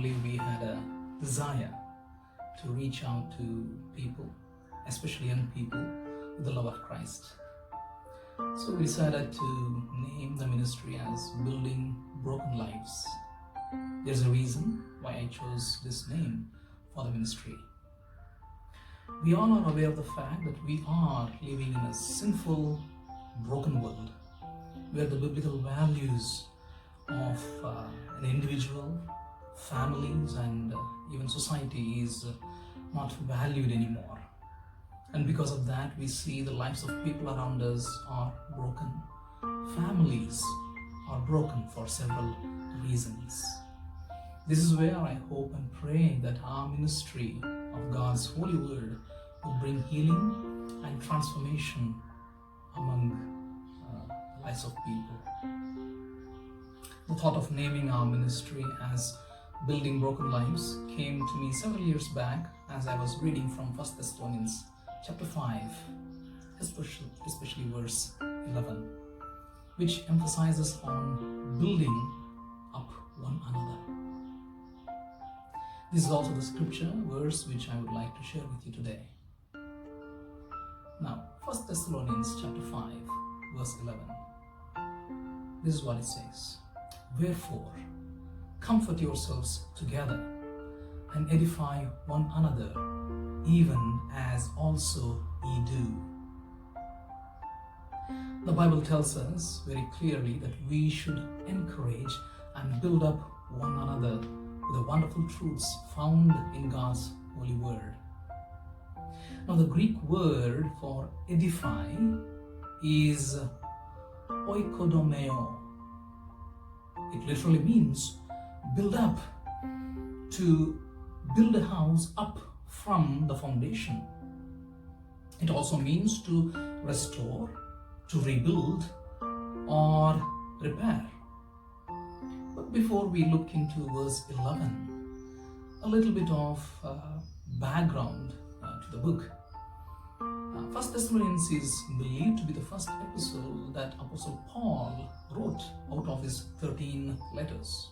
family, we had a desire to reach out to people, especially young people, with the love of Christ. So we decided to name the ministry as Building Broken Lives. There's a reason why I chose this name for the ministry. We all are aware of the fact that we are living in a sinful, broken world where the biblical values of an individual, families, and even society is not valued anymore. And because of that, we see the lives of people around us are broken. Families are broken for several reasons. This is where I hope and pray that our ministry of God's holy word will bring healing and transformation among the lives of people. The thought of naming our ministry as Building Broken Lives came to me several years back as I was reading from 1 Thessalonians chapter 5, especially verse 11, which emphasizes on building up one another. This is also the scripture verse which I would like to share with you today. Now, 1 Thessalonians chapter 5, verse 11. This is what it says. Wherefore, comfort yourselves together and edify one another, even as also ye do. The Bible tells us very clearly that we should encourage and build up one another with the wonderful truths found in God's holy word. Now, the Greek word for edify is oikodomeo. It literally means build up, to build a house up from the foundation. It also means to restore, to rebuild, or repair. But before we look into verse 11, a little bit of background to the book. 1 Thessalonians is believed to be the first epistle that Apostle Paul wrote out of his 13 letters.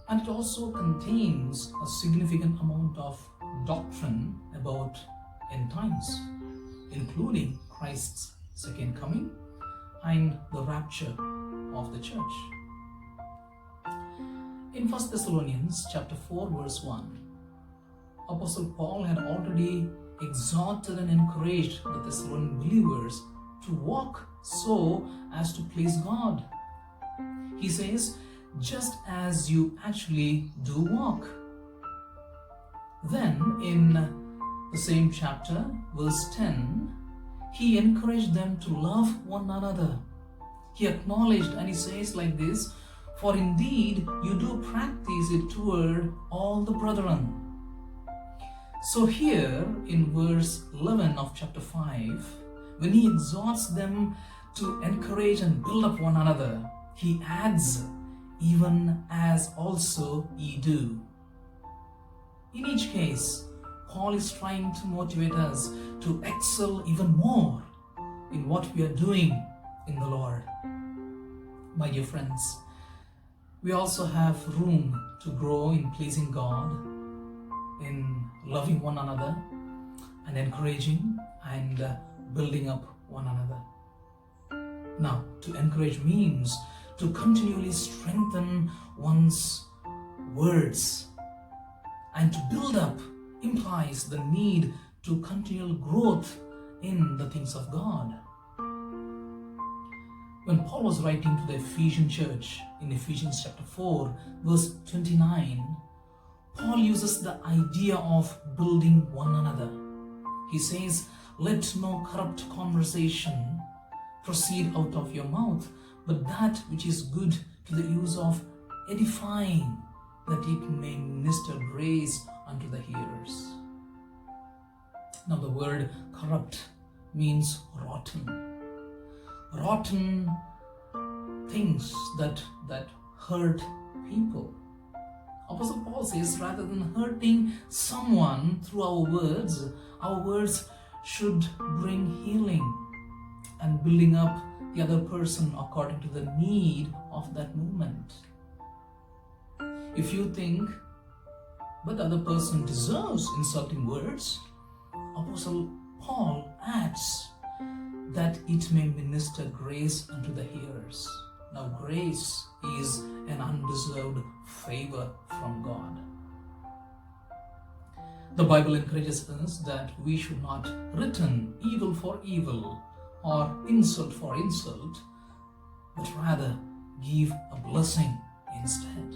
And it also contains a significant amount of doctrine about end times, including Christ's second coming and the rapture of the church. In 1 Thessalonians chapter 4 verse 1, Apostle Paul had already exhorted and encouraged the Thessalonian believers to walk so as to please God. He says, just as you actually do walk. Then in the same chapter, verse 10, he encouraged them to love one another. He acknowledged and he says like this, for indeed you do practice it toward all the brethren. So here in verse 11 of chapter 5, when he exhorts them to encourage and build up one another, he adds, even as also ye do. In each case, Paul is trying to motivate us to excel even more in what we are doing in the Lord. My dear friends, we also have room to grow in pleasing God, in loving one another, and encouraging and building up one another. Now, to encourage means to continually strengthen one's words, and to build up implies the need to continual growth in the things of God. When Paul was writing to the Ephesian church in Ephesians chapter 4 verse 29, Paul uses the idea of building one another. He says, let no corrupt conversation proceed out of your mouth, but that which is good to the use of edifying, that it may minister grace unto the hearers. Now the word corrupt means rotten. Rotten things that hurt people. Apostle Paul says, rather than hurting someone through our words should bring healing and building up the other person according to the need of that moment. If you think, but the other person deserves insulting words, Apostle Paul adds that it may minister grace unto the hearers. Now, grace is an undeserved favor from God. The Bible encourages us that we should not return evil for evil or insult for insult, but rather give a blessing instead.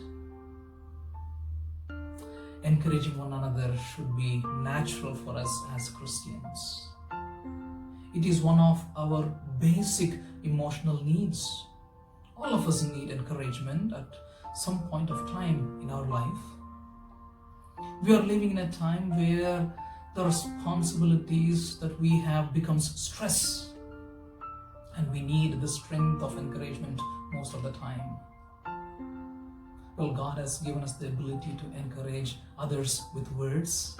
Encouraging one another should be natural for us as Christians. It is one of our basic emotional needs. All of us need encouragement at some point of time in our life. We are living in a time where the responsibilities that we have becomes stress, and we need the strength of encouragement most of the time. Well, God has given us the ability to encourage others with words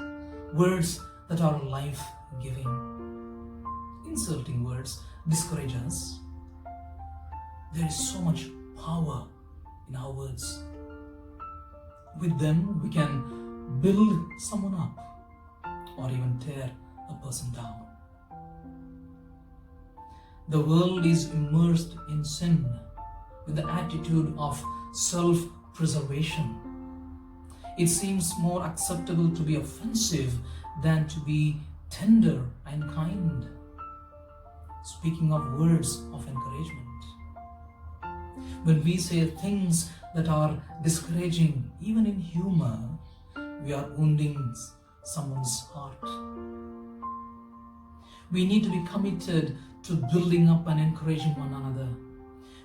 that are life-giving. Insulting words discourage us. There is so much power in our words. With them, we can build someone up or even tear a person down. The world is immersed in sin with the attitude of self-preservation. It seems more acceptable to be offensive than to be tender and kind. Speaking of words of encouragement, when we say things that are discouraging, even in humor, we are wounding someone's heart. We need to be committed to building up and encouraging one another.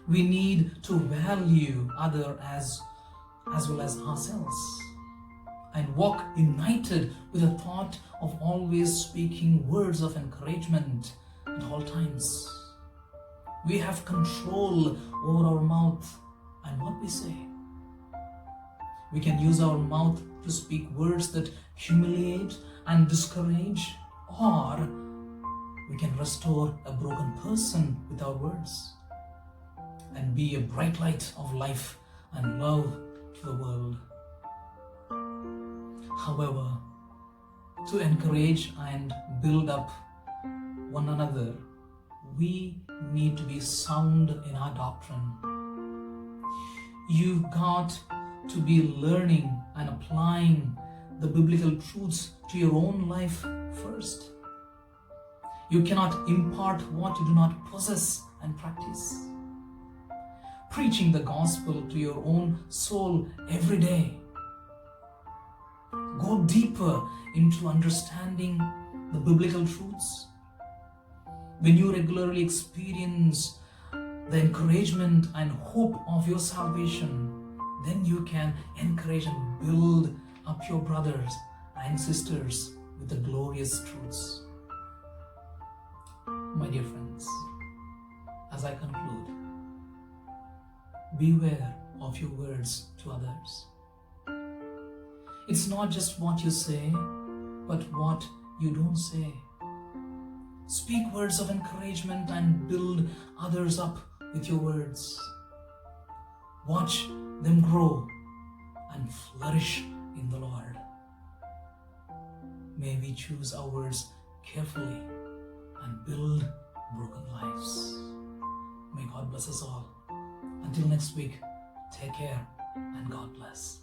We need to value others as well as ourselves, and walk united with the thought of always speaking words of encouragement at all times. We have control over our mouth and what we say. We can use our mouth to speak words that humiliate and discourage, or we can restore a broken person with our words and be a bright light of life and love to the world. However, to encourage and build up one another, we need to be sound in our doctrine. You've got to be learning and applying the biblical truths to your own life first. You cannot impart what you do not possess and practice. Preaching the gospel to your own soul every day. Go deeper into understanding the biblical truths. When you regularly experience the encouragement and hope of your salvation, then you can encourage and build up your brothers and sisters with the glorious truths. My dear friends, as I conclude, beware of your words to others. It's not just what you say, but what you don't say. Speak words of encouragement and build others up with your words. Watch them grow and flourish in the Lord. May we choose our words carefully and build broken lives. May God bless us all. Until next week, take care and God bless.